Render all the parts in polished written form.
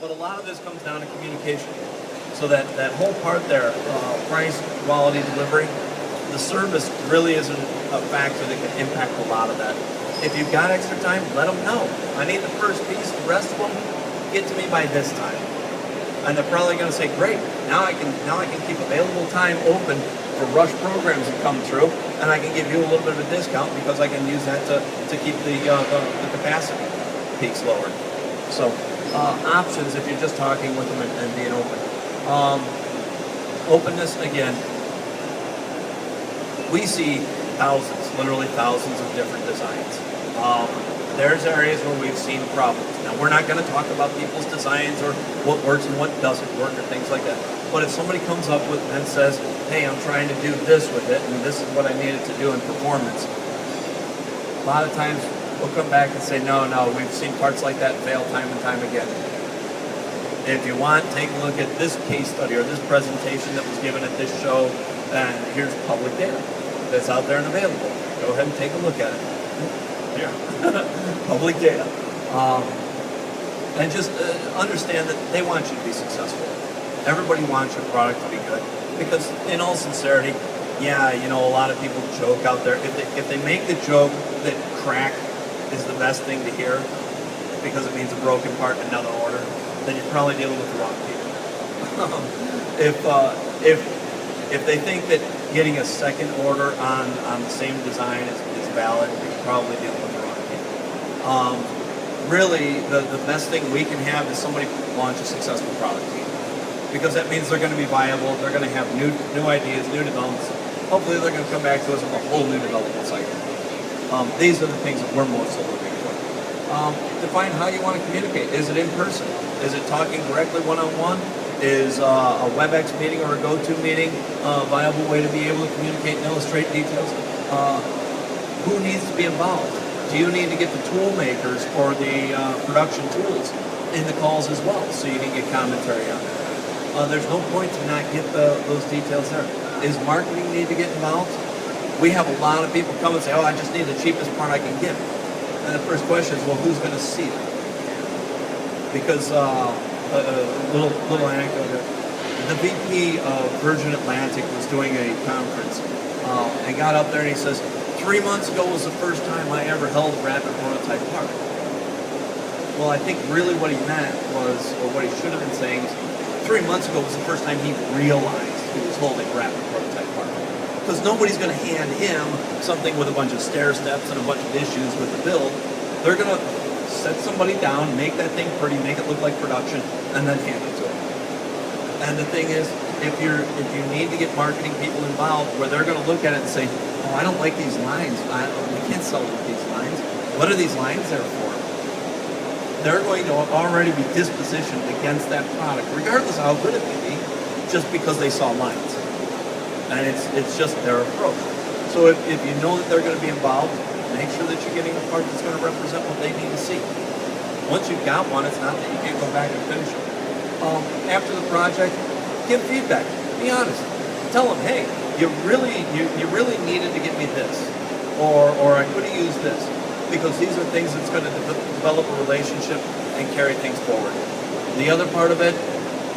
But a lot of this comes down to communication. So that whole part there, price, quality, delivery, the service really isn't a factor that can impact a lot of that. If you've got extra time, let them know. I need the first piece, the rest of them, get to me by this time. And they're probably going to say, great, now I can keep available time open for rush programs that come through, and I can give you a little bit of a discount because I can use that to keep the capacity peaks lowered. So options if you're just talking with them and being open. Openness, again, we see thousands, literally thousands of different designs. There's areas where we've seen problems. Now, we're not going to talk about people's designs or what works and what doesn't work or things like that. But if somebody comes up with and says, hey, I'm trying to do this with it, and this is what I needed to do in performance, a lot of times we'll come back and say, no, we've seen parts like that fail time and time again. If you want, take a look at this case study or this presentation that was given at this show, and here's public data that's out there and available. Go ahead and take a look at it. Yeah. Public data. And just understand that they want you to be successful. Everybody wants your product to be good. Because in all sincerity, yeah, you know, a lot of people joke out there. If they make the joke that crack is the best thing to hear because it means a broken part in another order, then you're probably dealing with the wrong people. If they think that getting a second order on the same design is valid, you're probably dealing with the wrong people. Really, the best thing we can have is somebody launch a successful product team. Because that means they're going to be viable, they're going to have new ideas, new developments. Hopefully they're going to come back to us with a whole new development cycle. These are the things that we're mostly looking for. Define how you want to communicate. Is it in person? Is it talking directly one-on-one? Is a WebEx meeting or a GoTo meeting a viable way to be able to communicate and illustrate details? Who needs to be involved? Do you need to get the tool makers or the production tools in the calls as well so you can get commentary on it? There's no point to not get those details there. Is marketing need to get involved? We have a lot of people come and say, oh, I just need the cheapest part I can get. And the first question is, well, who's going to see it? Because little anecdote here. The VP of Virgin Atlantic was doing a conference and got up there and he says, 3 months ago was the first time I ever held a rapid prototype part. Well, I think really what he meant was, or what he should have been saying is, 3 months ago was the first time he realized he was holding a rapid prototype part. Because nobody's going to hand him something with a bunch of stair steps and a bunch of issues with the build. They're going to set somebody down, make that thing pretty, make it look like production, and then hand it to him. And the thing is, if you need to get marketing people involved, where they're going to look at it and say, oh, I don't like these lines. We can't sell with these lines. What are these lines there for? They're going to already be dispositioned against that product, regardless of how good it may be, just because they saw lines. And it's just their approach. So if you know that they're going to be involved, make sure that you're getting a part that's going to represent what they need to see. Once you've got one, it's not that you can't go back and finish it. After the project, give feedback. Be honest. Tell them, hey, you really needed to get me this, or I could have used this, because these are things that's going to develop a relationship and carry things forward. The other part of it,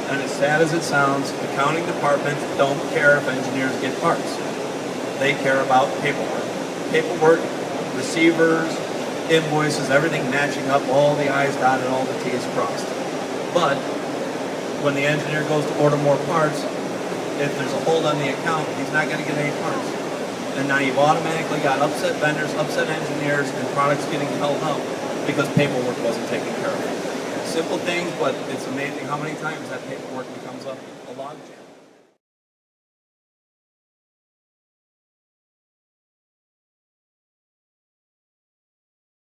and as sad as it sounds, accounting departments don't care if engineers get parts. They care about paperwork. Paperwork, receivers, invoices, everything matching up, all the I's dotted, all the T's crossed. But when the engineer goes to order more parts, if there's a hold on the account, he's not going to get any parts. And now you've automatically got upset vendors, upset engineers, and products getting held up because paperwork wasn't taken care of. Simple things, but it's amazing how many times that paperwork becomes a logjam.